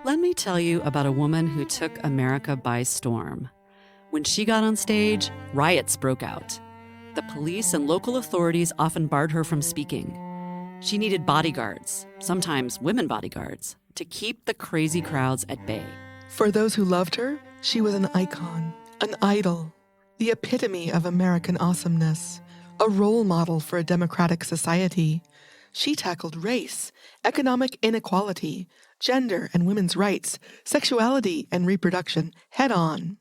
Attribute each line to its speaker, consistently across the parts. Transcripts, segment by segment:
Speaker 1: Let me tell you about a woman who took America by storm. When she got on stage, riots broke out. The police and local authorities often barred her from speaking. She needed bodyguards, sometimes women bodyguards, to keep the crazy crowds at bay.
Speaker 2: For those who loved her, she was an icon, an idol, the epitome of American awesomeness, a role model for a democratic society. She tackled race, economic inequality, gender and women's rights, sexuality and reproduction head-on.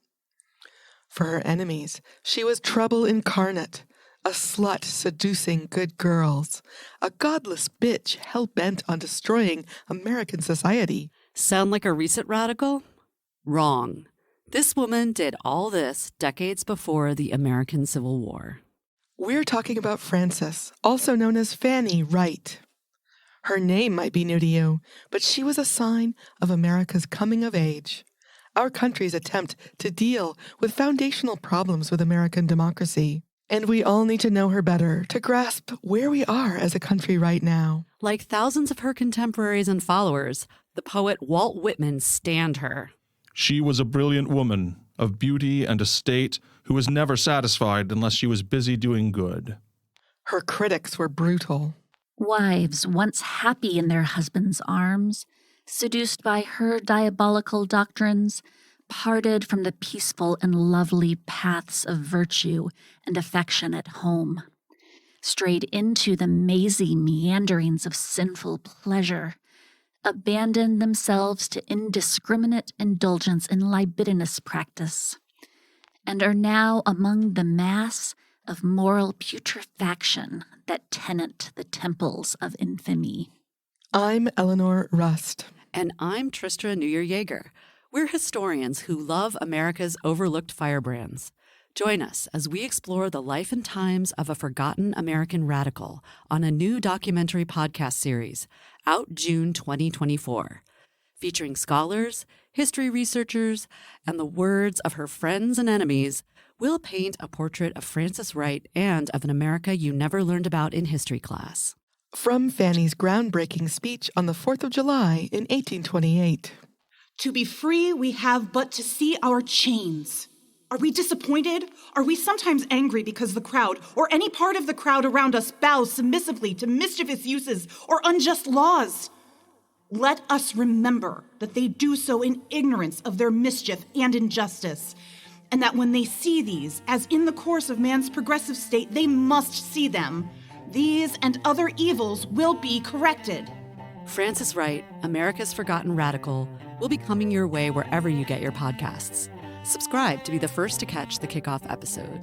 Speaker 2: For her enemies, she was trouble incarnate, a slut seducing good girls, a godless bitch hell-bent on destroying American society.
Speaker 1: Sound like a recent radical? Wrong. This woman did all this decades before the American Civil War.
Speaker 2: We're talking about Frances, also known as Fanny Wright. Her name might be new to you, but she was a sign of America's coming of age, our country's attempt to deal with foundational problems with American democracy. And we all need to know her better to grasp where we are as a country right now.
Speaker 1: Like thousands of her contemporaries and followers, the poet Walt Whitman stanned her.
Speaker 3: She was a brilliant woman of beauty and estate who was never satisfied unless she was busy doing good.
Speaker 2: Her critics were brutal.
Speaker 4: Wives, once happy in their husbands' arms, seduced by her diabolical doctrines, parted from the peaceful and lovely paths of virtue and affection at home, strayed into the mazy meanderings of sinful pleasure, abandoned themselves to indiscriminate indulgence in libidinous practice, and are now among the mass of moral putrefaction that tenant the temples of infamy.
Speaker 2: I'm Eleanor Rust.
Speaker 1: And I'm Tristra and Eleanor. We're historians who love America's overlooked firebrands. Join us as we explore the life and times of a forgotten American radical on a new documentary podcast series, out June 2024, featuring scholars, history researchers, and the words of her friends and enemies. We'll paint a portrait of Frances Wright and of an America you never learned about in history class.
Speaker 2: From Fanny's groundbreaking speech on the 4th of July in 1828.
Speaker 5: To be free, we have but to see our chains. Are we disappointed? Are we sometimes angry because the crowd, or any part of the crowd around us, bows submissively to mischievous uses or unjust laws? Let us remember that they do so in ignorance of their mischief and injustice, and that when they see these, as in the course of man's progressive state, they must see them. These and other evils will be corrected.
Speaker 1: Frances Wright, America's Forgotten Radical, will be coming your way wherever you get your podcasts. Subscribe to be the first to catch the kickoff episode.